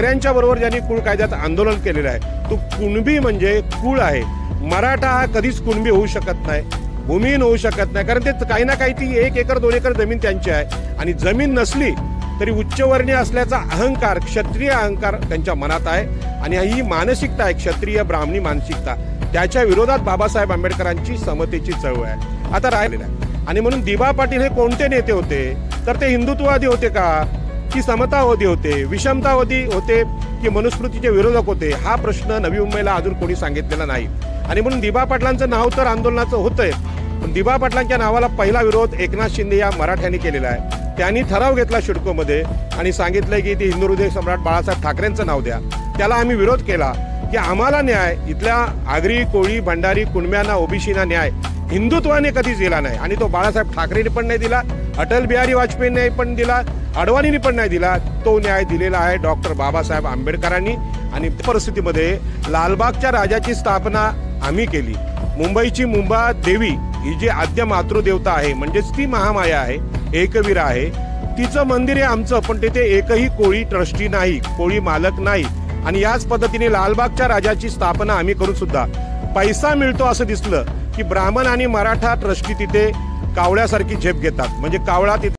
ठाकरेंच्या बरोबर ज्यांनी कुळ कायद्यात आंदोलन केलेलं आहे तो कुणबी म्हणजे कुळ आहे. मराठा हा कधीच कुणबी होऊ शकत नाही, भूमिहीन होऊ शकत नाही, कारण ते काही ना काही ती 1 एकर 2 एकर जमीन त्यांची आहे. आणि जमीन नसली तरी उच्चवर्णीय असल्याचा अहंकार, क्षत्रिय अहंकार त्यांच्या मनात आहे. आणि ही मानसिकता आहे, क्षत्रिय ब्राह्मणी मानसिकता, त्याच्या विरोधात बाबासाहेब आंबेडकरांची समतेची चळवळ आहे आता राहिलेला आहे. आणि म्हणून दिबा पाटील हे कोणते नेते होते? तर ते हिंदुत्ववादी होते का, की समतावादी होते, विषमतावादी होते, की मनुस्मृतीचे विरोधक होते? हा प्रश्न नवी मुंबईला अजून कोणी सांगितलेला नाही. आणि म्हणून दिबा पाटलांचं नाव तर आंदोलनाचं होतंय, पण दिबा पाटलांच्या नावाला पहिला विरोध एकनाथ शिंदे या मराठ्यांनी केलेला आहे. त्यांनी ठराव घेतला शिडकोमध्ये आणि सांगितलंय की ते हिंदू हृदय सम्राट बाळासाहेब ठाकरेंचं नाव द्या. त्याला आम्ही विरोध केला की आम्हाला न्याय, इथल्या आगरी, कोळी, भंडारी, कुणब्यांना, ओबीसीना न्याय हिंदुत्वाने कधीच दिला नाही. आणि तो बाळासाहेब ठाकरेंनी पण नाही दिला, अटल बिहारी वाजपेयींनी पण दिला, अडवाणींनी पण नाही दिला. तो न्याय दिलेला आहे डॉक्टर बाबासाहेब आंबेडकरांनी. आणि परिस्थितीमध्ये लालबागच्या राजाची स्थापना आम्ही केली. मुंबईची मुंबा देवी ही जी आद्य मातृदेवता आहे, म्हणजेच ती महामाया आहे, एकवीर आहे, तिचं मंदिर आहे आमचं. पण तिथे एकही कोळी ट्रस्टी नाही, कोळी मालक नाही. आणि याच पद्धतीने लालबागच्या राजाची स्थापना आम्ही करून सुद्धा पैसा मिळतो असं दिसलं की ब्राह्मण आणि मराठा ट्रस्टी तिथे कावळ्यासारखी झेप घेतात, म्हणजे कावळा तिथे.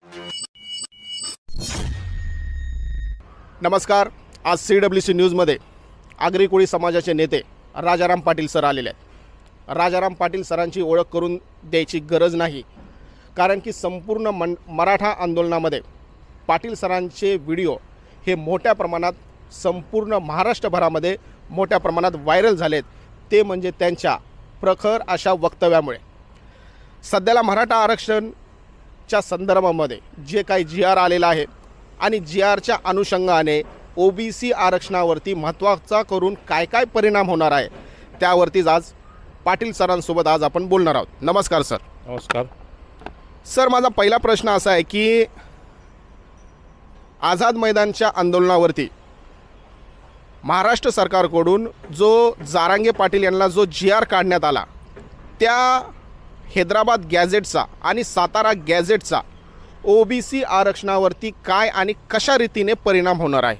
नमस्कार. आज CWC न्यूजमध्ये आगरी कोळी समाजाचे नेते राजाराम पाटील सर आलेले आहेत. राजाराम पाटील सरांची ओळख करून द्यायची गरज नाही, कारण की संपूर्ण मराठा आंदोलनामध्ये पाटील सरांचे व्हिडिओ हे मोठ्या प्रमाणात संपूर्ण महाराष्ट्रभरामध्ये मोठ्या प्रमाणात व्हायरल झालेत. ते म्हणजे त्यांच्या प्रखर अशा वक्तव्यामुळे. सध्याला मराठा आरक्षणच्या संदर्भामध्ये जे काही GR आलेला आहे आणि GRच्या अनुषंगाने OBC आरक्षणावरती महत्त्वाचा करून काय काय परिणाम होणार आहे त्यावरतीच आज पाटील सरांसोबत आज आपण बोलणार आहोत. नमस्कार सर. नमस्कार सर. माझा पहिला प्रश्न असा आहे की आझाद मैदानच्या आंदोलनावरती महाराष्ट्र सरकारकडून जो जारांगे पाटील यांना जो GR काढण्यात आला, त्या हैदराबाद गॅझेटचा आणि सातारा गॅझेटचा OBC आरक्षणावरती काय आणि कशा रीतीने परिणाम होणार आहे?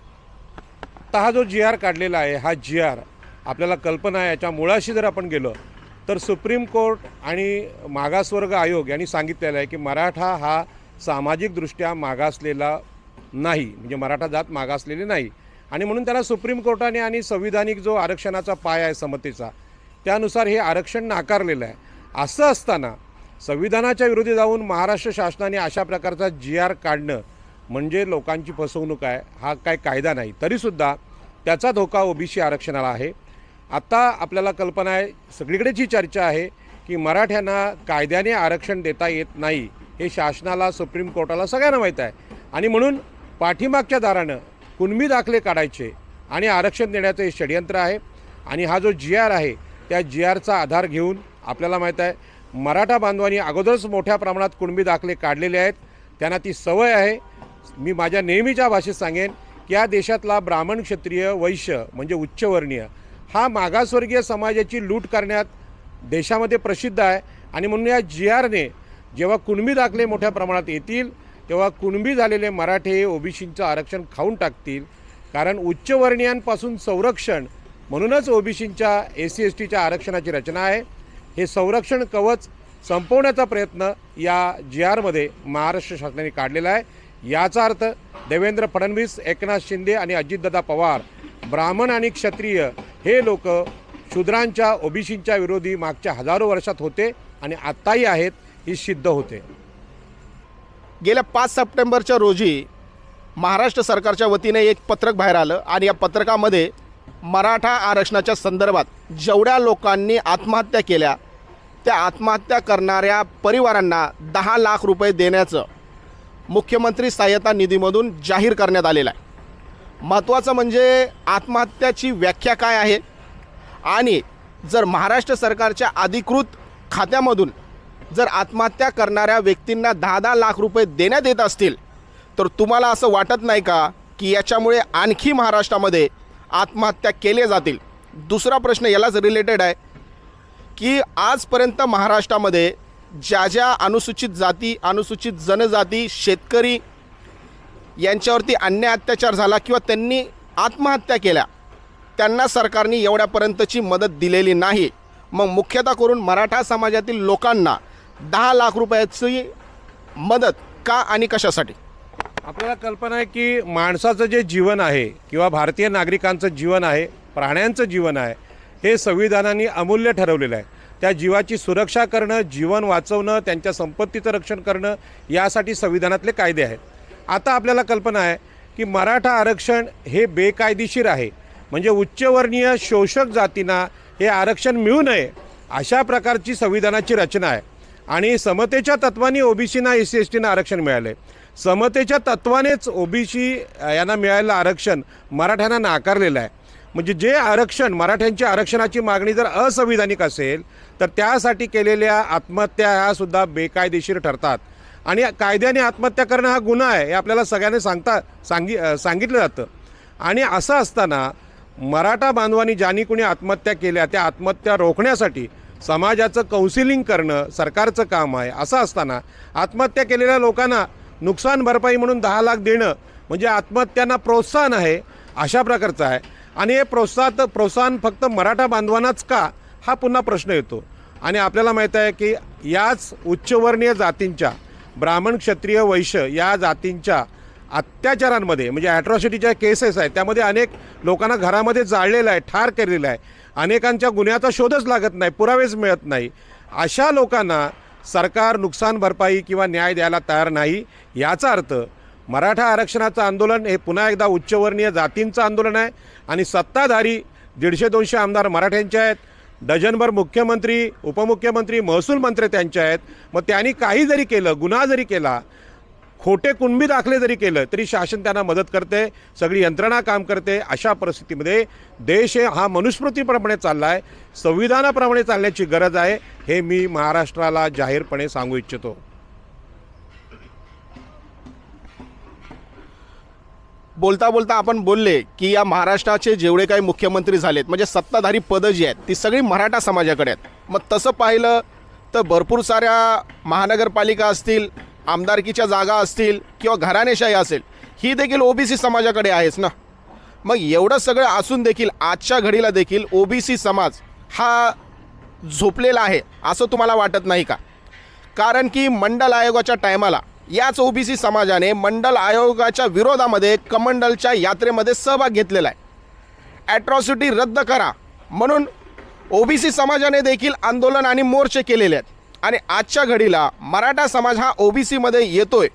आता हा जो GR काढलेला आहे, हा GR आपल्याला कल्पना आहे, याच्या मुळाशी जर आपण गेलो तर सुप्रीम कोर्ट आणि मागासवर्ग आयोग यांनी सांगितलेलं आहे की मराठा हा सामाजिकदृष्ट्या मागासलेला नाही, म्हणजे मराठा जात मागासलेली नाही. आणि म्हणून त्याला सुप्रीम कोर्टाने आणि संविधानिक जो आरक्षणाचा पाय आहे समतेचा, त्यानुसार हे आरक्षण नाकारलेलं आहे. असं असताना संविधानाच्या विरोधी जाऊन महाराष्ट्र शासनाने अशा प्रकारचा GR काढणं म्हणजे लोकांची फसवणूक आहे. हा काय कायदा नाही, तरीसुद्धा त्याचा धोका OBC आरक्षणाला आहे. आता आपल्याला कल्पना आहे, सगळीकडेच ही चर्चा आहे की मराठ्यांना कायद्याने आरक्षण देता येत नाही, हे शासनाला, सुप्रीम कोर्टाला सगळ्यांना माहीत आहे. आणि म्हणून पाठीमागच्या दारानं कुणबी दाखले काढायचे आणि आरक्षण देण्याचं हे षडयंत्र आहे. आणि हा जो GR आहे त्या GRचा आधार घेऊन आपल्याला माहीत आहे मराठा बांधवांनी अगोदरच मोठ्या प्रमाणात कुणबी दाखले काढलेले आहेत, त्यांना ती सवय आहे. मी माझ्या नेहमीच्या भाषेत सांगेन की या देशातला ब्राह्मण, क्षत्रिय, वैश्य म्हणजे उच्चवर्णीय हा मागासवर्गीय समाजाची लूट करण्यात देशामध्ये प्रसिद्ध आहे. आणि म्हणून या GRने जेव्हा कुणबी दाखले मोठ्या प्रमाणात येतील तेव्हा कुणबी झालेले मराठे OBCचं आरक्षण खाऊन टाकतील. कारण उच्चवर्णीयांपासून संरक्षण म्हणूनच OBCच्या SC STच्या आरक्षणाची रचना आहे. हे संरक्षण कवच संपवण्याचा प्रयत्न या GRमध्ये महाराष्ट्र शासनाने काढलेला आहे. याचा अर्थ देवेंद्र फडणवीस, एकनाथ शिंदे आणि अजितदादा पवार ब्राह्मण आणि क्षत्रिय हे लोक शूद्रांच्या, OBCच्या विरोधी मागच्या हजारो वर्षात होते आणि आत्ताही आहेत, ही सिद्ध होते. गेल्या 5 सप्टेंबरच्या रोजी महाराष्ट्र सरकारच्या वतीने एक पत्रक बाहेर आलं आणि या पत्रकामध्ये मराठा आरक्षणाच्या संदर्भात जेवढ्या लोकांनी आत्महत्या केल्या त्या आत्महत्या करणाऱ्या परिवारांना 10 लाख रुपये देण्याचं मुख्यमंत्री सहाय्यता निधीमधून जाहीर करण्यात आलेलं आहे. महत्त्वाचं म्हणजे आत्महत्याची व्याख्या काय आहे आणि जर महाराष्ट्र सरकारच्या अधिकृत खात्यामधून जर आत्महत्या करणाऱ्या व्यक्तींना 10-10 लाख रुपये देण्यात येत असतील तर तुम्हाला असं वाटत नाही का की याच्यामुळे आणखी महाराष्ट्रामध्ये आत्महत्या केल्या जातील? दुसरा प्रश्न यालाच रिलेटेड आहे की आजपर्यंत महाराष्ट्रामध्ये ज्या ज्या अनुसूचित जाती, अनुसूचित जनजाती, शेतकरी यांच्यावरती अन्याय अत्याचार झाला किंवा त्यांनी आत्महत्या केल्या त्यांना सरकारने एवढ्यापर्यंतची मदत दिलेली नाही. मग मुख्यतः करून मराठा समाजातील लोकांना 10 लाख रुपयाची मदत का आणि कशासाठी? आपल्याला कल्पना आहे की माणसाचं जे जीवन आहे किंवा भारतीय नागरिकांचं जीवन आहे, प्राण्यांचं जीवन आहे, हे संविधानाने अमूल्य ठरवलेलं आहे. त्या जीवाची सुरक्षा करणं, जीवन वाचवणं, त्यांच्या संपत्तीचं रक्षण करणं यासाठी संविधानातले कायदे आहेत. आता आपल्याला कल्पना आहे की मराठा आरक्षण हे बेकायदेशीर आहे, म्हणजे उच्चवर्णीय शोषक जातींना हे आरक्षण मिळू नये अशा प्रकारची संविधानाची रचना आहे. आणि समतेच्या तत्वाने ओबीसीना SC STना आरक्षण मिळाले. समतेच्या तत्वानेच ओबीसी यांना मिळालेलं आरक्षण मराठ्यांना नाकारलेलं आहे. म्हणजे जे आरक्षण मराठ्यांची आरक्षणाची मागणी जर असंविधानिक असेल तर त्यासाठी केलेल्या आत्महत्या ह्या सुद्धा बेकायदेशीर ठरतात. आणि कायद्याने आत्महत्या करणं हा गुन्हा आहे हे आपल्याला सगळ्यांनी सांगितलं जातं. आणि असं असताना मराठा बांधवांनी ज्यांनी कोणी आत्महत्या केल्या त्या आत्महत्या रोखण्यासाठी समाजाचं काउन्सिलिंग करणं सरकारचं काम आहे. असं असताना आत्महत्या केलेल्या लोकांना नुकसान भरपाई म्हणून 10 लाख देणं म्हणजे आत्महत्यांना प्रोत्साहन आहे अशा प्रकारचं आहे. आणि हे प्रोत्साहन फक्त मराठा बांधवांनाच का हा पुन्हा प्रश्न येतो. आणि आपल्याला माहीत आहे की याच उच्चवर्णीय जातींच्या ब्राह्मण क्षत्रिय वैश्य या जातींच्या अत्याचारांमध्ये म्हणजे ॲट्रॉसिटीच्या केसेस आहेत त्यामध्ये अनेक लोकांना घरामध्ये जाळलेलं आहे, ठार केलेलं आहे. अनेकांच्या गुन्ह्याचा शोधच लागत नाही, पुरावेच मिळत नाही. अशा लोकांना सरकार नुकसान भरपाई किंवा न्याय द्यायला तयार नाही. याचा अर्थ मराठा आरक्षणाचं आंदोलन हे पुन्हा एकदा उच्चवर्णीय जातींचं आंदोलन आहे. आणि सत्ताधारी 150-200 आमदार मराठ्यांचे आहेत, डझनभर मुख्यमंत्री, उपमुख्यमंत्री, महसूल मंत्री त्यांचे आहेत. मग त्यांनी काही जरी केलं, गुन्हा जरी केला, खोटे कुणबी दाखले जरी केलं तरी शासन त्यांना मदत करते, सगळी यंत्रणा काम करते. अशा परिस्थितीमध्ये देश हा मनुस्मृतीप्रमाणे चालला आहे, संविधानाप्रमाणे चालण्याची गरज आहे हे मी महाराष्ट्राला जाहीरपणे सांगू इच्छितो. बोलता बोलता आपण बोलले की या महाराष्ट्राचे जेवढे काही मुख्यमंत्री झालेत म्हणजे सत्ताधारी पदं जी आहेत ती सगळी मराठा समाजाकडे आहेत. मग तसं पाहिलं तर भरपूर साऱ्या महानगरपालिका असतील, आमदारकीच्या जागा असतील किंवा घराणेशाही असेल, ही देखील ओबीसी समाजाकडे आहेच ना. मग एवढं सगळं असून देखील आजच्या घडीला देखील ओबीसी समाज हा झोपलेला आहे असं तुम्हाला वाटत नाही का? कारण की मंडल आयोगाच्या टायमाला याच ओबीसी समाजाने मंडल आयोगाच्या विरोधामध्ये कमंडलच्या यात्रेमध्ये सहभाग घेतलेला आहे. ॲट्रॉसिटी रद्द करा म्हणून ओबीसी समाजाने देखील आंदोलन आणि मोर्चे केलेले आहेत. आणि आजच्या घडीला मराठा समाज हा ओबीसीमध्ये येतोय.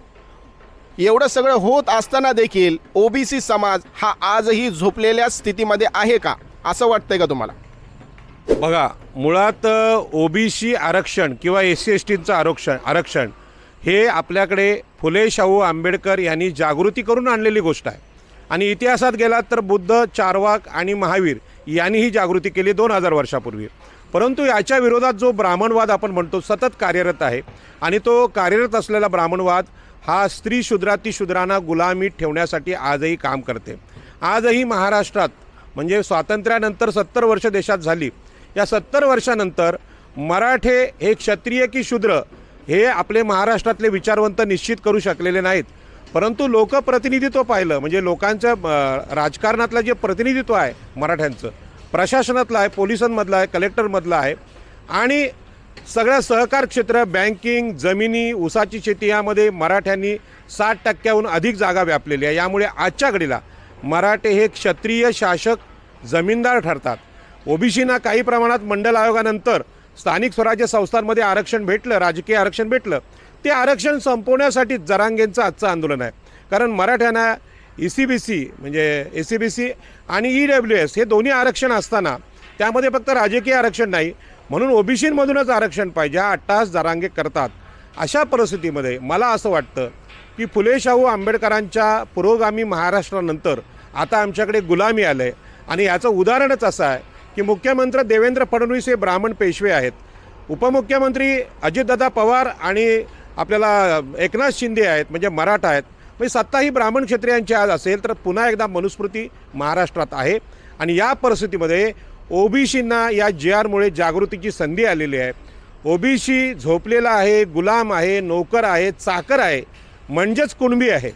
एवढं सगळं होत असताना देखील ओबीसी समाज हा आजही झोपलेल्या स्थितीमध्ये आहे का असं वाटतंय का तुम्हाला? बघा, मुळात ओबीसी आरक्षण किंवा SC STचं आरक्षण हे आपल्याकडे फुले शाहू आंबेडकर यांनी जागृती करून आणलेली गोष्ट आहे. आणि इतिहासात गेलात तर बुद्ध, चार्वाक आणि महावीर यांनी ही जागृती केली 2000 वर्षापूर्वी. परंतु याच्या विरोधात जो ब्राह्मणवाद आपण म्हणतो सतत कार्यरत आहे. आणि तो कार्यरत असलेला ब्राह्मणवाद हा स्त्री शूद्रांना गुलामीत ठेवण्यासाठी आजही काम करते. आजही महाराष्ट्रात म्हणजे स्वातंत्र्यानंतर 70 वर्ष देशात झाली. या 70 वर्षानंतर मराठे हे क्षत्रिय की शूद्र हे आपले महाराष्ट्रातले विचारवंत निश्चित करू शकलेले नाहीत. परंतु लोकप्रतिनिधित्व पाहिलं म्हणजे लोकांचं राजकारणातलं जे प्रतिनिधित्व आहे मराठ्यांचं, प्रशासनातलं आहे, पोलिसांमधलं आहे, कलेक्टरमधलं आहे आणि सगळ्या सहकार क्षेत्र, बँकिंग, जमिनी, ऊसाची शेती यामध्ये मराठ्यांनी 60% अधिक जागा व्यापलेली आहे. यामुळे आजच्या घडीला मराठे हे क्षत्रिय शासक जमीनदार ठरतात. ओबीसीना काही प्रमाणात मंडल आयोगानंतर स्थानिक स्वराज्य संस्थांमध्ये आरक्षण भेटलं, राजकीय आरक्षण भेटलं. ते आरक्षण संपवण्यासाठी जरांगेंचं आजचं आंदोलन आहे. कारण मराठ्यांना ECBC म्हणजे SCBC आणि EWS हे दोन्ही आरक्षण असताना त्यामध्ये फक्त राजकीय आरक्षण नाही म्हणून ओबीसीमधूनच आरक्षण पाहिजे हा अट्टहास जरांगे करतात. अशा परिस्थितीमध्ये मला असं वाटतं की फुले शाहू आंबेडकरांच्या पुरोगामी महाराष्ट्रानंतर आता आमच्याकडे गुलामी आलं आहे. आणि याचं उदाहरणच असं आहे की मुख्यमंत्री देवेंद्र फडणवीस हे ब्राह्मण पेशवे आहेत, उपमुख्यमंत्री अजितदादा पवार आणि आपल्याला एकनाथ शिंदे आहेत म्हणजे मराठा आहेत. म्हणजे सत्ता ही ब्राह्मण क्षत्रियांची आज असेल तर पुन्हा एकदा मनुस्मृती महाराष्ट्रात आहे. आणि या परिस्थितीमध्ये ओबीसींना या JRमुळे जागृतीची संधी आलेली आहे. ओबीसी झोपलेला आहे, गुलाम आहे, नोकर आहे, चाकर आहे म्हणजेच कुणबी आहे.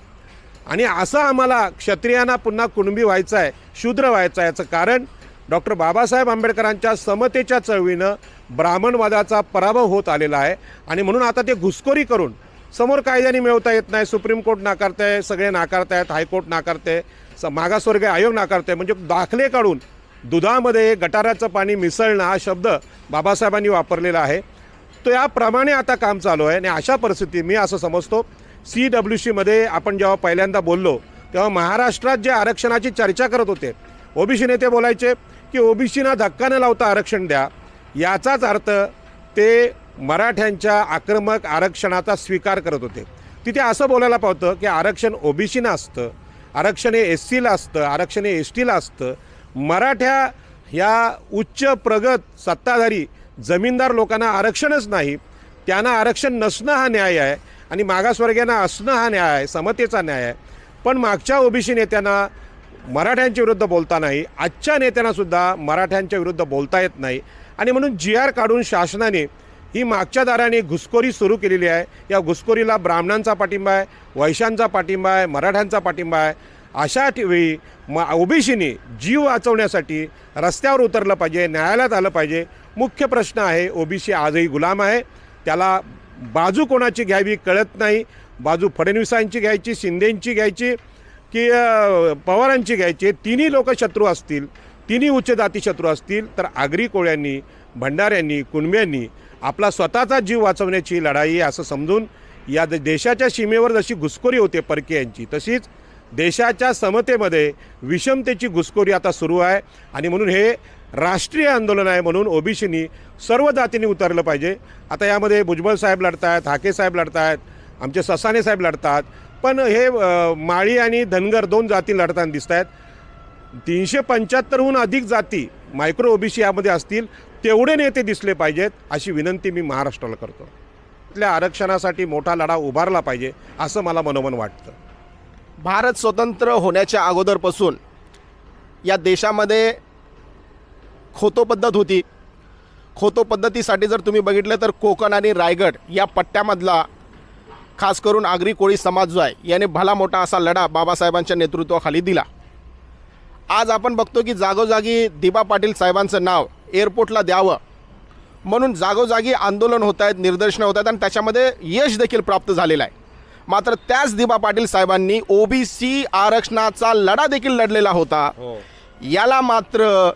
आणि असं आम्हाला क्षत्रियांना पुन्हा कुणबी व्हायचं आहे, शूद्र व्हायचं आहे. याचं कारण डॉक्टर बाबासाहेब आंबेडकरांच्या समतेच्या चळवळीनं ब्राह्मणवादाचा पराभव होत आलेला आहे. आणि म्हणून आता ते घुसखोरी करून समोर कायद्याने मिळवता येत नाही. सुप्रीम कोर्ट नाकारतं आहे, सगळे नाकारतायत, हायकोर्ट नाकारते, मागासवर्गीय आयोग नाकारते. म्हणजे दाखले काढून दुधामध्ये गटाराचं पाणी मिसळणं हा शब्द बाबासाहेबांनी वापरलेला आहे. तो याप्रमाणे आता काम चालू आहे. आणि अशा परिस्थितीत मी असं समजतो CWCमध्ये आपण जेव्हा पहिल्यांदा बोललो तेव्हा महाराष्ट्रात जे आरक्षणाची चर्चा करत होते ओबीसी नेते बोलायचे की ओबीसीना धक्का न लावता आरक्षण द्या. याचाच अर्थ ते मराठ्यांच्या आक्रमक आरक्षणाचा स्वीकार करत होते. तिथे असं बोलायला पावतं की आरक्षण ओबीसीना असतं, आरक्षण हे SCला असतं, आरक्षण हे STला असतं. मराठ्या ह्या उच्च प्रगत सत्ताधारी जमीनदार लोकांना आरक्षणच नाही, त्यांना आरक्षण नसणं हा न्याय आहे आणि मागासवर्गीयांना असणं हा न्याय आहे, समतेचा न्याय आहे. पण मागच्या ओबीसी नेत्यांना मराठ्यांच्या विरुद्ध बोलता नाही, आजच्या नेत्यांनासुद्धा मराठ्यांच्या विरुद्ध बोलता येत नाही. आणि म्हणून GR काढून शासनाने ही मागच्या दाराने घुसखोरी सुरू केलेली आहे. या घुसखोरीला ब्राह्मणांचा पाठिंबा आहे, वैश्यांचा पाठिंबा आहे, मराठ्यांचा पाठिंबा आहे. अशा वेळी ओबीसीने जीव वाचवण्यासाठी रस्त्यावर उतरलं पाहिजे, न्यायालयात आलं पाहिजे. मुख्य प्रश्न आहे ओबीसी आजही गुलाम आहे. त्याला बाजू कोणाची घ्यावी कळत नाही. बाजू फडणवीसांची घ्यायची, शिंदेंची घ्यायची की पवारांची घ्यायची. तिन्ही लोक शत्रू असतील, तिन्ही उच्च जाती शत्रू असतील तर आगरी कोळ्यांनी, भंडाऱ्यांनी, कुणब्यांनी आपला स्वतःचा जीव वाचवण्याची लढाई असं समजून या देशाच्या सीमेवर जशी घुसखोरी होते परकीयांची तशीच देशाच्या समतेमध्ये विषमतेची घुसखोरी आता सुरू आहे. आणि म्हणून हे राष्ट्रीय आंदोलन आहे. म्हणून ओबीसीनी सर्व जातींनी उतरलं पाहिजे. आता यामध्ये भुजबळ साहेब लढत आहेत, हाके साहेब लढत आहेत, आमचे ससाने साहेब लढतात. पण हे माळी आणि धनगर 2 जाती लढताना दिसत आहेत. 375हून अधिक जाती मायक्रो ओबीसी यामध्ये असतील, तेवढे नेते दिसले पाहिजेत अशी विनंती मी महाराष्ट्राला करतो. आपल्या आरक्षणासाठी मोठा लढा उभारला पाहिजे असं मला मनोमन वाटतं. भारत स्वतंत्र होण्याच्या अगोदरपासून या देशामध्ये खोतो पद्धत होती. खोतो पद्धतीसाठी जर तुम्ही बघितलं तर कोकण आणि रायगड या पट्ट्यामधला खास करून आगरी कोळी समाज जो आहे याने भला मोठा असा लढा बाबासाहेबांच्या नेतृत्वाखाली दिला. आज आपण बघतो की जागोजागी दिबा पाटील साहेबांचं नाव एअरपोर्टला द्यावं म्हणून जागोजागी आंदोलन होत आहेत, निदर्शनं होत आहेत आणि त्याच्यामध्ये यश देखील प्राप्त झालेलं आहे. मात्र त्याच दिबा पाटील साहेबांनी ओबीसी आरक्षणाचा लढा देखील लढलेला होता. याला मात्र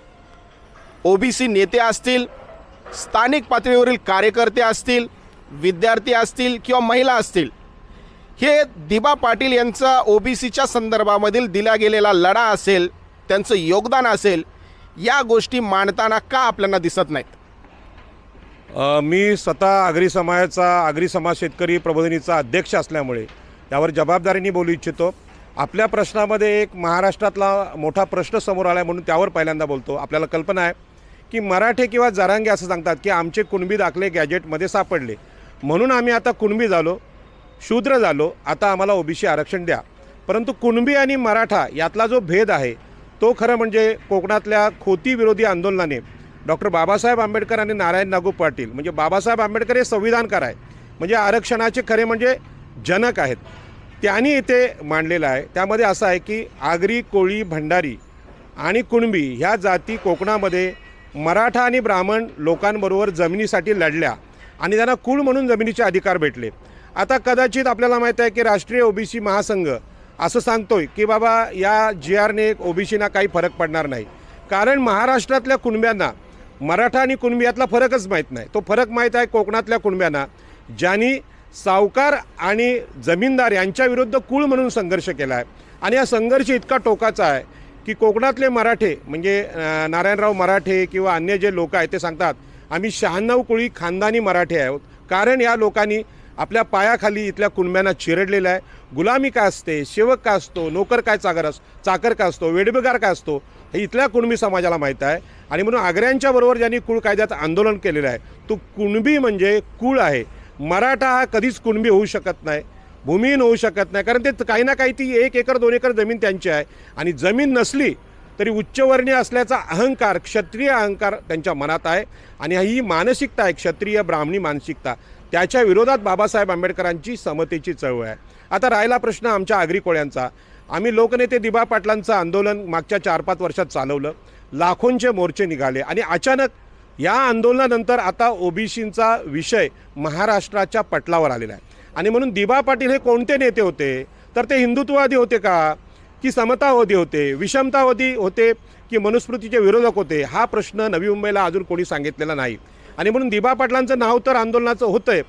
ओबीसी नेते असतील, स्थानिक पातळीवरील कार्यकर्ते असतील, विद्यार्थी असतील किंवा महिला असतील, हे दिबा पाटील यांचा ओबीसीच्या संदर्भामधील दिला गेलेला लढा असेल, त्यांचं योगदान असेल, या गोष्टी मांडताना का आपल्याला दिसत नाहीत? मी स्वतः आगरी समाज शेतकरी प्रबोधिनीचा अध्यक्ष असल्यामुळे यावर जबाबदारीने बोलू इच्छितो. आपल्या प्रश्नामध्ये एक महाराष्ट्रातला मोठा प्रश्न समोर आला म्हणून त्यावर पहिल्यांदा बोलतो. आपल्याला कल्पना आहे की मराठे किंवा जरांगे असं सांगतात की आमचे कुणबी दाखले गॅजेटमध्ये सापडले म्हणून आम्ही आता कुणबी झालो, शूद्र झालो, आता आम्हाला ओबीसी आरक्षण द्या. परंतु कुणबी आणि मराठा यातला जो भेद आहे तो खरं म्हणजे कोकणातल्या खोती विरोधी आंदोलनाने डॉक्टर बाबासाहेब आंबेडकर आणि नारायण नागू पाटील म्हणजे बाबासाहेब आंबेडकर हे संविधानकार आहे, म्हणजे आरक्षणाचे खरे म्हणजे जनक आहेत, त्यांनी इथे मांडलेलं आहे. त्यामध्ये असं आहे की आगरी, कोळी, भंडारी आणि कुणबी ह्या जाती कोकणामध्ये मराठा आणि ब्राह्मण लोकांबरोबर जमिनीसाठी लढल्या आणि त्यांना कुळ म्हणून जमिनीचे अधिकार भेटले. आता कदाचित आपल्याला माहीत आहे की राष्ट्रीय ओबीसी महासंघ असं सांगतोय की बाबा या GRने ओबीसीना काही फरक पडणार नाही, कारण महाराष्ट्रातल्या कुणब्यांना मराठा आणि कुणबी यातला फरकच माहीत नाही. तो फरक माहीत आहे कोकणातल्या कुणब्यांना, ज्यांनी सावकार आणि जमीनदार यांच्या विरुद्ध कुळ म्हणून संघर्ष केला आहे. आणि हा संघर्ष इतका टोकाचा आहे की कोकणातले मराठे म्हणजे नारायणराव मराठे किंवा अन्य जे लोक आहेत ते सांगतात आम्ही 96 कुळी खानदानी मराठे आहोत, कारण या लोकांनी आपल्या पायाखाली इथल्या कुणब्यांना चिरडलेलं आहे. गुलामी काय असते, सेवक काय असतो, नोकर काय चाकर काय असतो, वेडबिगार काय असतो हे इथल्या कुणबी समाजाला माहीत आहे. आणि म्हणून आगऱ्यांच्या बरोबर ज्यांनी कुळ कायद्यात आंदोलन केलेलं आहे तो कुणबी म्हणजे कुळ आहे. मराठा हा कधीच कुणबी होऊ शकत नाही, भूमिहीन होऊ शकत नाही, कारण ते काही ना काही ती 1 एकर 2 एकर जमीन त्यांची आहे. आणि जमीन नसली तरी उच्चवर्णीय असल्याचा अहंकार, क्षत्रिय अहंकार त्यांच्या मनात आहे. आणि ही मानसिकता आहे क्षत्रिय ब्राह्मणी मानसिकता, त्याच्या विरोधात बाबासाहेब आंबेडकरांची समतेची चळवळ आहे. आता राहिला प्रश्न आमच्या आगरी कोळ्यांचा. आम्ही लोकनेते दिबा पाटलांचं आंदोलन मागच्या 4-5 वर्षात चालवलं, लाखोंचे मोर्चे निघाले आणि अचानक या आंदोलनानंतर आता ओबीसींचा विषय महाराष्ट्राच्या पटलावर आलेला आहे. आणि म्हणून दिबा पाटील हे कोणते नेते होते? तर ते हिंदुत्ववादी होते का, की समतावादी होते, विषमतावादी होते, की मनुस्मृतीचे विरोधक होते? हा प्रश्न नवी मुंबईला अजून कोणी सांगितलेला नाही. आणि म्हणून दिबा पाटलांचं नाव तर आंदोलनाचं होतंय,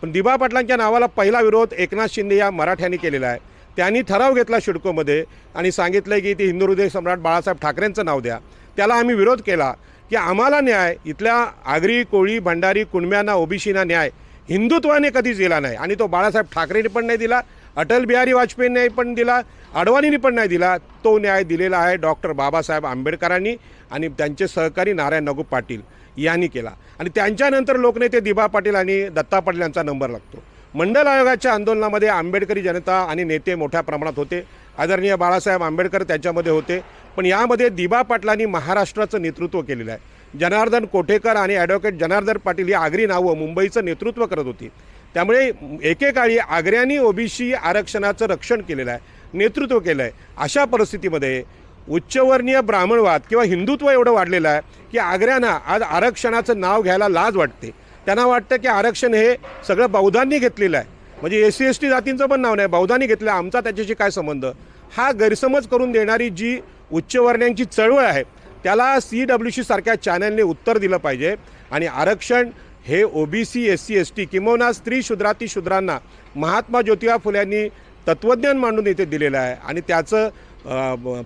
पण दिबा पाटलांच्या नावाला पहिला विरोध एकनाथ शिंदे या मराठ्यांनी केलेला आहे. त्यांनी ठराव घेतला शिडकोमध्ये आणि सांगितलं की ते हिंदू हृदय सम्राट बाळासाहेब ठाकरेंचं नाव द्या. त्याला आम्ही विरोध केला की आम्हाला न्याय, इथल्या आगरी कोळी भंडारी कुणब्यांना ओबीसीना न्याय हिंदुत्वाने कधीच दिला नाही. आणि तो बाळासाहेब ठाकरेंनी पण नाही दिला, अटल बिहारी वाजपेयींनी पण दिला, अडवाणींनी पण नाही दिला. तो न्याय दिलेला आहे डॉक्टर बाबासाहेब आंबेडकरांनी आणि त्यांचे सहकारी नारायण नागू पाटील यांनी केला. आणि त्यांच्यानंतर लोकनेते दिबा पाटील आणि दत्ता पाटील यांचा नंबर लागतो. मंडल आयोगाच्या आंदोलनामध्ये आंबेडकरी जनता आणि नेते मोठ्या प्रमाणात होते. आदरणीय बाळासाहेब आंबेडकर त्याच्यामध्ये होते. पण यामध्ये दिबा पाटलांनी महाराष्ट्राचं नेतृत्व केलेलं आहे. जनार्दन कोठेकर आणि ॲडव्होकेट जनार्दन पाटील ही आगरी नावं मुंबईचं नेतृत्व करत होती. त्यामुळे एकेकाळी आग्र्यांनी ओबीसी आरक्षणाचं रक्षण केलेलं आहे, नेतृत्व केलं आहे. अशा परिस्थितीमध्ये उच्चवर्णीय ब्राह्मणवाद किंवा हिंदुत्व एवढं वाढलेलं आहे की आग्र्यांना आज आरक्षणाचं नाव घ्यायला लाज वाटते. त्यांना वाटतं की आरक्षण हे सगळं बौद्धांनी घेतलेलं आहे, म्हणजे SC ST जातींचं पण नाव नाही, बौद्धांनी घेतलं, आमचा त्याच्याशी काय संबंध? हा गैरसमज करून देणारी जी उच्चवर्णीयांची चळवळ आहे त्याला CWC सारख्या चॅनलने उत्तर दिलं पाहिजे. आणि आरक्षण हे OBC SC ST किंवा स्त्री शूद्रांना महात्मा ज्योतिबा फुले यांनी तत्त्वज्ञान मांडून इथे दिलेलं आहे आणि त्याचं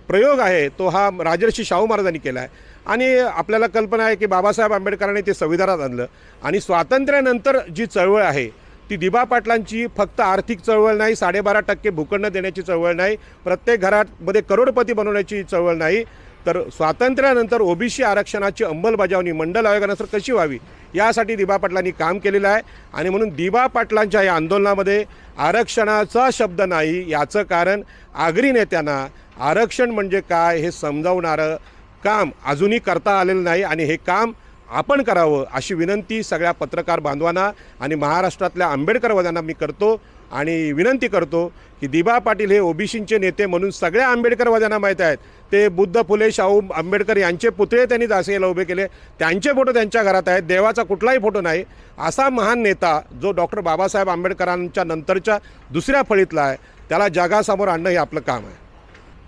प्रयोग आहे तो हा राजर्षी शाहू महाराजांनी केला आहे. आणि आपल्याला कल्पना आहे की बाबासाहेब आंबेडकरांनी ते संविधानात आणलं. आणि स्वातंत्र्यानंतर जी चळवळ आहे ती दिबा पाटलांची फक्त आर्थिक चळवळ नाही, 12.5% भूखंड देण्याची चळवळ नाही, प्रत्येक घरामध्ये करोडपती बनवण्याची चळवळ नाही, तर स्वातंत्र्यानंतर OBC आरक्षणाची अंमलबजावणी मंडल आयोगानुसार कशी व्हावी यासाठी दिबा पाटलांनी काम केलेलं आहे. आणि म्हणून दिबा पाटलांच्या या आंदोलनामध्ये आरक्षणाचा शब्द नाही. याचं कारण आगरी नेत्यांना आरक्षण म्हणजे काय हे समजावणारं काम अजूनही करता आलेलं नाही. आणि हे काम आपण करावं अशी विनंती सगळ्या पत्रकार बांधवांना आणि महाराष्ट्रातल्या आंबेडकरवाद्यांना मी करतो. आणि विनंती करतो की दिबा पाटील हे ओबीसींचे नेते म्हणून सगळ्या आंबेडकरवाद्यांना माहीत आहेत. ते बुद्ध फुले शाहू आंबेडकर यांचे पुतळे त्यांनी दासियाला उभे केले, त्यांचे फोटो त्यांच्या घरात आहेत, देवाचा कुठलाही फोटो नाही. असा महान नेता जो डॉक्टर बाबासाहेब आंबेडकरांच्या नंतरच्या दुसऱ्या फळीतला आहे त्याला जगासमोर आणणं हे आपलं काम आहे.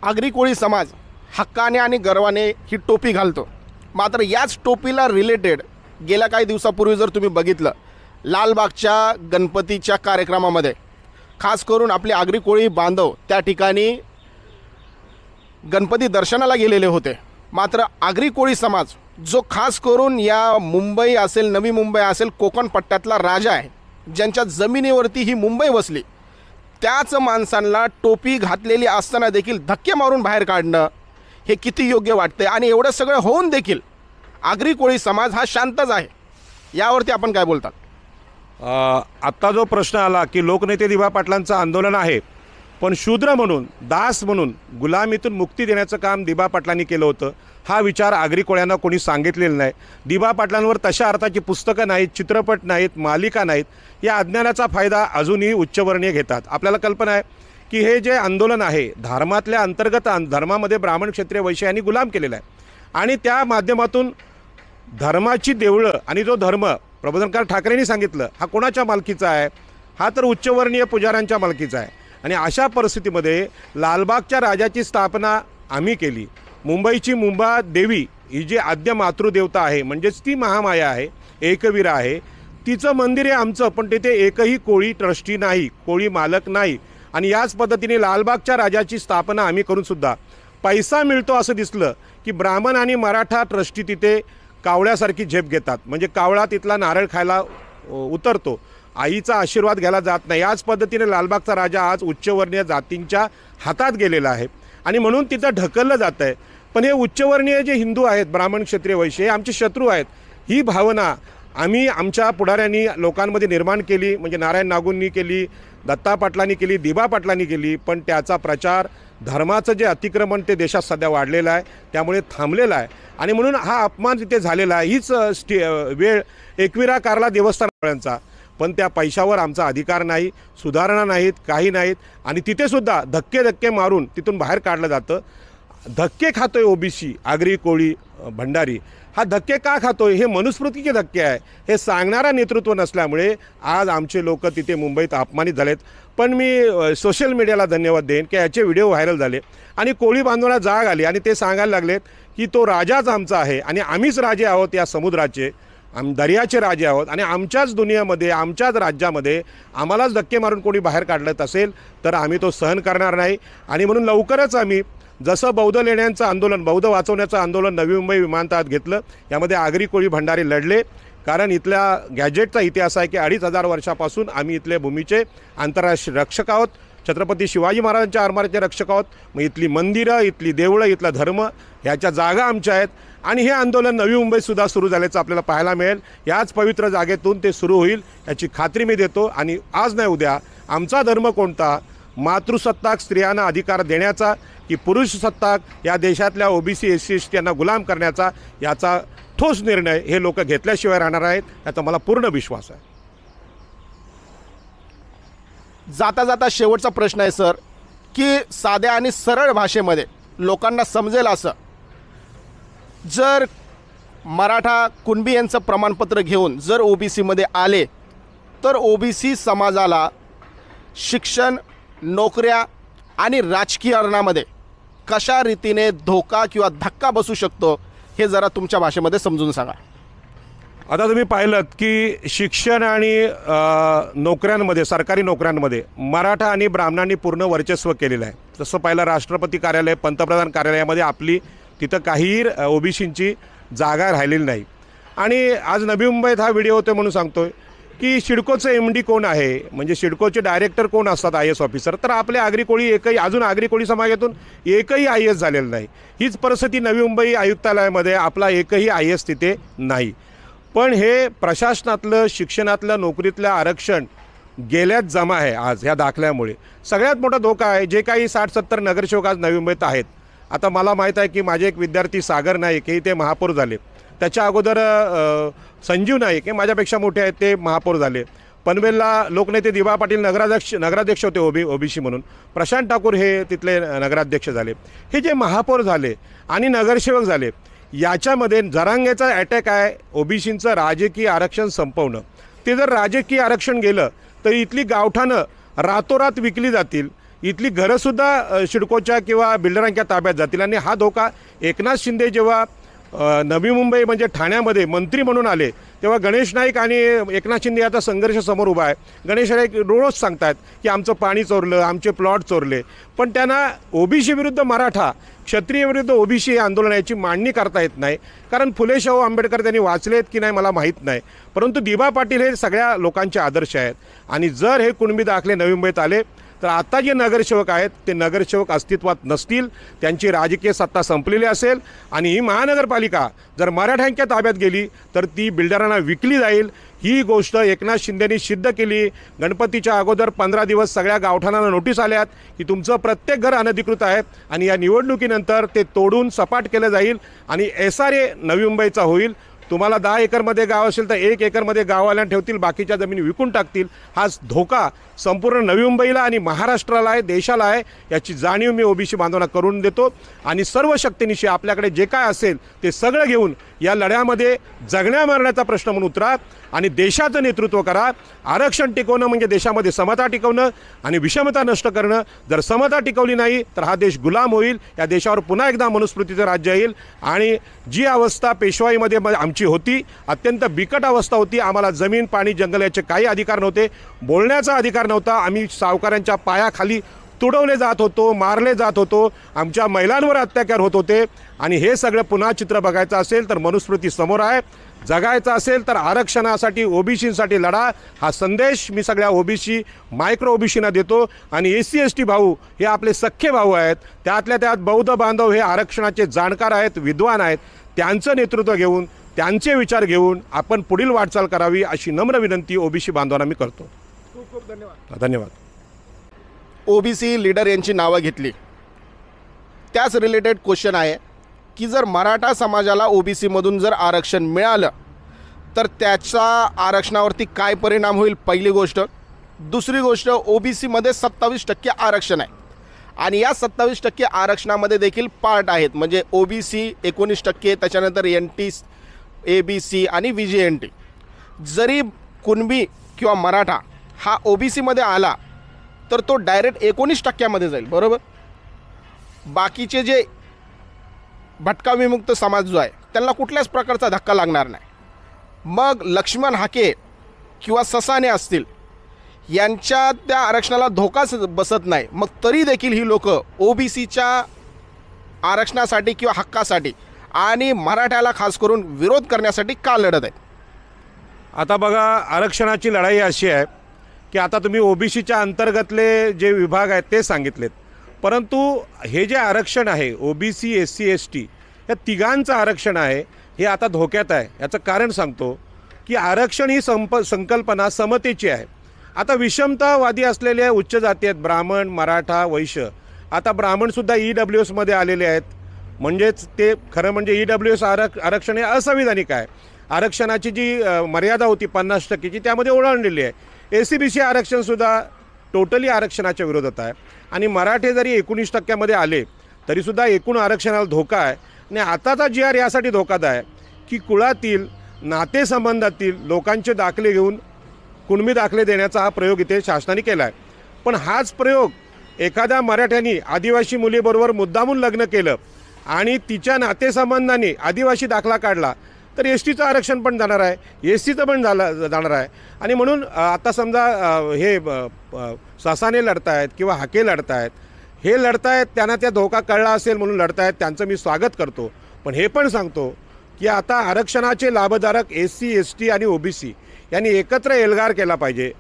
आगरी कोळी समाज हक्काने आणि गर्वाने ही टोपी घालतो. मात्र याच टोपीला रिलेटेड गेल्या काही दिवसापूर्वी जर तुम्ही बघितलं लालबागच्या गणपतीच्या कार्यक्रमामध्ये खास करून आपले आगरी कोळी बांधव त्या ठिकाणी गणपती दर्शनाला गेलेले होते. मात्र आगरी कोळी समाज जो खास करून या मुंबई असेल, नवी मुंबई असेल, कोकण पट्ट्यातला राजा आहे, ज्यांच्या जमिनीवरती ही मुंबई वसली, त्याच माणसांना टोपी घातलेली असताना देखील धक्के मारून बाहेर काढणं हे किती योग्य वाटते? आणि एवढं सगळं होऊन देखील आगरी कोळी समाज हा शांतच आहे. यावरती आपण काय बोलतात? आत्ता जो प्रश्न आला की लोकनेते दिबा पाटलांचं आंदोलन आहे, पण शूद्र म्हणून, दास म्हणून गुलामीतून मुक्ती देण्याचं काम दिबा पाटलांनी केलं होतं. हा विचार आगरी कोळ्यांना कोणी सांगितलेला नाही. दिबा पाटलांवर तशा अर्थाची पुस्तकं नाहीत, चित्रपट नाहीत, मालिका नाहीत. या अज्ञानाचा फायदा अजूनही उच्चवर्णीय घेतात. आपल्याला कल्पना आहे की हे जे आंदोलन आहे धर्मातल्या अंतर्गत धर्मामध्ये ब्राह्मण क्षत्रिय वैश्य यांनी गुलाम केलेला आहे आणि त्या माध्यमातून धर्माची देवळं आणि जो धर्म प्रबोधनकार ठाकरेंनी सांगितलं हा कोणाच्या मालकीचा आहे? हा तर उच्चवर्णीय पुजाऱ्यांच्या मालकीचा आहे. आणि अशा परिस्थितीमध्ये लालबागच्या राजाची स्थापना आम्ही केली. मुंबईची मुंबा देवी ही जी आद्य मातृदेवता आहे, म्हणजेच ती महामाया आहे, एकवीरा आहे, तिचं मंदिर आहे आमचं. पण तिथे एकही कोळी ट्रस्टी नाही, कोळी मालक नाही. आणि याच पद्धतीने लालबागच्या राजाची स्थापना आम्ही करूनसुद्धा पैसा मिळतो असं दिसलं की ब्राह्मण आणि मराठा ट्रस्टी तिथे कावळ्यासारखी झेप घेतात. म्हणजे कावळा तिथला नारळ खायला उतरतो, आईचा आशीर्वाद घ्यायला जात नाही. याच पद्धतीने लालबागचा राजा आज उच्चवर्णीय जातींच्या हातात गेलेला आहे आणि म्हणून तिथं ढकललं जातं आहे. पण हे उच्चवर्णीय जे हिंदू आहेत, ब्राह्मण क्षत्रिय वैश्य, हे आमचे शत्रू आहेत. ही भावना आम्ही आमच्या पुढाऱ्यांनी लोकांमध्ये निर्माण केली, म्हणजे नारायण नागूंनी केली, दत्ता पाटलांनी केली, दिबा पाटलांनी केली. पण त्याचा प्रचार, धर्माचं जे अतिक्रमण ते देशात सध्या वाढलेलं आहे, त्यामुळे थांबलेला आहे. आणि म्हणून हा अपमान तिथे झालेला आहे. हीच वेळ एकविरा कारला देवस्थानांचा, पण त्या पैशावर आमचा अधिकार नाही, सुधारणा नाहीत, काही नाहीत. आणि तिथेसुद्धा धक्के मारून तिथून बाहेर काढलं जातं. धक्के खातोय ओबीसी, आगरी, कोळी, भंडारी. हा धक्के का खातोय? हे मनुस्मृतीचे धक्के आहे. हे सांगणारा नेतृत्व नसल्यामुळे आज आमचे लोक तिथे मुंबईत अपमानित झालेत. पण मी सोशल मीडियाला धन्यवाद देईन की याचे व्हिडिओ व्हायरल झाले आणि कोळी बांधवांना जाग आली आणि ते सांगायला लागलेत की तो राजाच आमचा आहे आणि आम्हीच राजे आहोत या समुद्राचे, दर्याचे राजे आहोत आणि आमच्याच दुनियामध्ये, आमच्याच राज्यामध्ये आम्हालाच धक्के मारून कोणी बाहेर काढत असेल तर आम्ही तो सहन करणार नाही. आणि म्हणून लवकरच आम्ही जसं बौद्ध लेण्यांचं आंदोलन, बौद्ध वाचवण्याचं आंदोलन नवी मुंबई विमानतळात घेतलं, यामध्ये आगरी, कोळी, भंडारी लढले. कारण इथल्या गॅजेटचा इतिहास आहे की 2500 वर्षापासून आम्ही इथले भूमीचे आंतरराष्ट्रीय रक्षक आहोत. छत्रपती शिवाजी महाराजांच्या आरमाराचे रक्षक आहोत. मग इथली मंदिरं, इथली देवळं, इथला धर्म, ह्याच्या जागा आमच्या आहेत. आणि हे आंदोलन नवी मुंबईतसुद्धा सुरू झाल्याचं आपल्याला पाहायला मिळेल. याच पवित्र जागेतून ते सुरू होईल याची खात्री मी देतो. आणि आज नाही उद्या आमचा धर्म कोणता? मातृसत्ताक स्त्रियांना अधिकार देण्याचा की पुरुष सत्ताक या देशातल्या ओबीसी, SC, ST यांना गुलाम करण्याचा, याचा ठोस निर्णय हे लोक घेतल्याशिवाय राहणार आहेत याचा मला पूर्ण विश्वास आहे. जाता जाता शेवटचा प्रश्न आहे सर, की साध्या आणि सरळ भाषेमध्ये लोकांना समजेल असं, जर मराठा कुणबी यांचं प्रमाणपत्र घेऊन जर ओबीसीमध्ये आले तर ओबीसी समाजाला शिक्षण, नोकऱ्या आणि राजकारणामध्ये कशा रीतीने धोका किंवा धक्का बसू शकतो हे जरा तुमच्या भाषेमध्ये समजून सांगा. आता तुम्ही पाहिलं की शिक्षण आणि नोकऱ्यांमध्ये, सरकारी नोकऱ्यांमध्ये मराठा आणि ब्राह्मणांनी पूर्ण वर्चस्व केलेलं आहे. तसं पाहिलं राष्ट्रपती कार्यालय, पंतप्रधान कार्यालयामध्ये आपली तिथं काहीही ओबीसींची जागा राहिलेली नाही. आणि आज नवी मुंबईत हा व्हिडिओ होतो म्हणून सांगतोय की सिडकोचे MD कोण आहे, म्हणजे सिडकोचे डायरेक्टर कोण असतात, IAS ऑफिसर. तर आपले आगरी कोळी एकही, अजून आगरी कोळी समाजातून एकही IAS झालेलं नाही. हीच परिस्थिती नवी मुंबई आयुक्तालयामध्ये, आपला एकही IAS तिथे नाही. पण हे प्रशासनातलं, शिक्षणातलं, नोकरीतलं आरक्षण गेल्यात जमा आहे आज ह्या दाखल्यामुळे. सगळ्यात मोठा धोका आहे. जे काही 60-70 नगरसेवक आज नवी मुंबईत आहेत. आता मला माहीत आहे की माझे एक विद्यार्थी सागर नाईक हे ते महापौर झाले. त्याच्या अगोदर संजीव नाईक हे माझ्यापेक्षा मोठे आहेत, ते महापौर झाले. पनवेलला लोकनेते दिवा पाटील नगराध्यक्ष होते ओबीसी म्हणून. प्रशांत ठाकूर हे तिथले नगराध्यक्ष झाले. हे जे महापौर झाले आणि नगरसेवक झाले, याच्यामध्ये जरांगेचा अटॅक आहे ओबीसींचं राजकीय आरक्षण संपवणं. ते जर राजकीय आरक्षण गेलं तर इथली गावठाणं रातोरात विकली जातील, इथली घरंसुद्धा सिडकोच्या किंवा बिल्डरांच्या ताब्यात जातील. आणि हा धोका एकनाथ शिंदे जेव्हा नवी मुंबई म्हणजे ठाण्यामध्ये मंत्री म्हणून आले तेव्हा गणेश नाईक आणि एकनाथ शिंदे याचा संघर्ष समोर उभा आहे. गणेश नाईक रोज सांगतात की आमचं पाणी चोरलं, आमचे प्लॉट चोरले. पण त्यांना ओबीसी विरुद्ध मराठा, क्षत्रिय विरुद्ध ओबीसी या आंदोलनाची मांडणी करता येत नाही. कारण फुले शाहू आंबेडकर त्यांनी वाचलेत की नाही मला माहीत नाही, परंतु दिवा पाटील हे सगळ्या लोकांचे आदर्श आहेत. आणि जर हे कुणबी दाखले नवी मुंबईत आले तर आता जे नगरसेवक आहेत ते नगरसेवक अस्तित्वात नसतील, त्यांची राजकीय सत्ता संपलेली असेल. आणि ही महानगरपालिका जर मराठ्यांच्या ताब्यात गेली तर ती बिल्डरांना विकली जाईल. ही गोष्ट एकनाथ शिंदेंनी सिद्ध केली. गणपतीच्या अगोदर 15 दिवस सगळ्या गावठाणांना नोटीस आल्यात की तुमचं प्रत्येक घर अनधिकृत आहे आणि या निवडणुकीनंतर ते तोडून सपाट केलं जाईल आणि SRA नवी मुंबईचा होईल. तुम्हाला 10 एकरमध्ये गाव असेल तर 1 एकरमध्ये गाववाल्यांना ठेवतील, बाकीच्या जमिनी विकून टाकतील. हा धोका संपूर्ण नवी मुंबईला आणि महाराष्ट्राला आहे, देशाला आहे. याची जाणीव मी ओबीसी बांधवांना करून देतो. आणि सर्व शक्तीनिशी आपल्याकडे जे काय असेल ते सगळं घेऊन या लढ्यामध्ये जगण्या मरण्याचा प्रश्न म्हणून उतरा आणि देशाचं नेतृत्व करा. आरक्षण टिकवणं म्हणजे देशामध्ये समता टिकवणं आणि विषमता नष्ट करणं. जर समता टिकवली नाही तर हा देश गुलाम होईल. या देशावर पुन्हा एकदा मनुस्मृतीचं राज्य येईल. आणि जी अवस्था पेशवाईमध्ये आमची होती, अत्यंत बिकट अवस्था होती. आम्हाला जमीन, पाणी, जंगल याचे काही अधिकार नव्हते, बोलण्याचा अधिकार नव्हता. आम्ही सावकारांच्या पायाखाली तुडवले जात होतो, मारले जात होतो, आमच्या महिलांवर अत्याचार होत होते. आणि हे सगळं पुन्हा चित्र बघायचं असेल तर मनुस्मृती समोर आहे. जगायचं असेल तर आरक्षणासाठी, ओबीसींसाठी लढा. हा संदेश मी सगळ्या ओबीसी, मायक्रो ओबीसींना देतो. आणि SC ST भाऊ हे आपले सख्खे भाऊ आहेत. त्यातल्या त्यात बौद्ध बांधव हे आरक्षणाचे जाणकार आहेत, विद्वान आहेत. त्यांचं नेतृत्व घेऊन, त्यांचे विचार घेऊन आपण पुढील वाटचाल करावी अशी नम्र विनंती ओबीसी बांधवांना मी करतो. खूप खूप धन्यवाद. धन्यवाद. ओबीसी लीडर यांची नावं घेतली, त्याच रिलेटेड क्वेश्चन आहे की जर मराठा समाजाला ओबीसीमधून जर आरक्षण मिळालं तर त्याचा आरक्षणावरती काय परिणाम होईल पहिली गोष्ट. दुसरी गोष्ट, OBCमध्ये 27% आरक्षण आहे आणि या 27% आरक्षणामध्ये देखील पार्ट आहेत, म्हणजे OBC 19%, त्याच्यानंतर NT, ABC आणि VGNT. जरी कुणबी किंवा मराठा हा OBCमध्ये आला तर तो डायरेक्ट 19%मध्ये जाईल, बरोबर. बाकीचे जे भटका विमुक्त समाज जो आहे त्यांना कुठल्याच प्रकारचा धक्का लागणार नाही. मग लक्ष्मण हाके किंवा ससाने असतील यांच्या त्या आरक्षणाला धोकाच बसत नाही, मग तरी देखील ही लोक OBCच्या आरक्षणासाठी किंवा हक्कासाठी आणि मराठ्याला खास करून विरोध करण्यासाठी का लढत आहेत. आता बघा, आरक्षणाची लढाई अशी आहे की आता तुम्ही OBCच्या अंतर्गतले जे विभाग आहेत ते सांगितलेत, परंतु हे जे आरक्षण आहे OBC SC ST या तिघांचं आरक्षण आहे हे आता धोक्यात आहे. याचं कारण सांगतो की आरक्षण ही संकल्पना समतेची आहे. आता विषमतावादी असलेले उच्च जाती आहेत, ब्राह्मण, मराठा, वैश्य. आता ब्राह्मणसुद्धा EWSमध्ये आलेले आहेत, म्हणजेच ते खरं म्हणजे EWS आरक्षण हे असंविधानिक आहे. आरक्षणाची जी मर्यादा होती 50%ची त्यामध्ये ओलांडलेली आहे. ACBC आरक्षणसुद्धा टोटली आरक्षणाच्या विरोधात आहे आणि मराठे जरी 19%मध्ये आले तरीसुद्धा एकूण आरक्षणाला धोका आहे. आणि आताचा GR यासाठी धोकादायक की कुळातील नातेसंबंधातील लोकांचे दाखले घेऊन कुणबी दाखले देण्याचा हा प्रयोग इथे शासनाने केला आहे. पण हाच प्रयोग एखाद्या मराठ्याने आदिवासी मुलीबरोबर मुद्दामून लग्न केलं आणि तिच्या नातेसंबंधाने आदिवासी दाखला काढला तर STचं आरक्षण पण जाणार आहे, SCचं पण जाणार आहे. आणि म्हणून आता समजा हे ससाने लढतायत किंवा हाके लढतायत, हे लढतायत त्यांना त्या धोका कळला असेल म्हणून लढतायत, त्यांचं मी स्वागत करतो. पण हे पण सांगतो की आता आरक्षणाचे लाभधारक SC ST आणि OBC यांनी एकत्र एल्गार केला पाहिजे.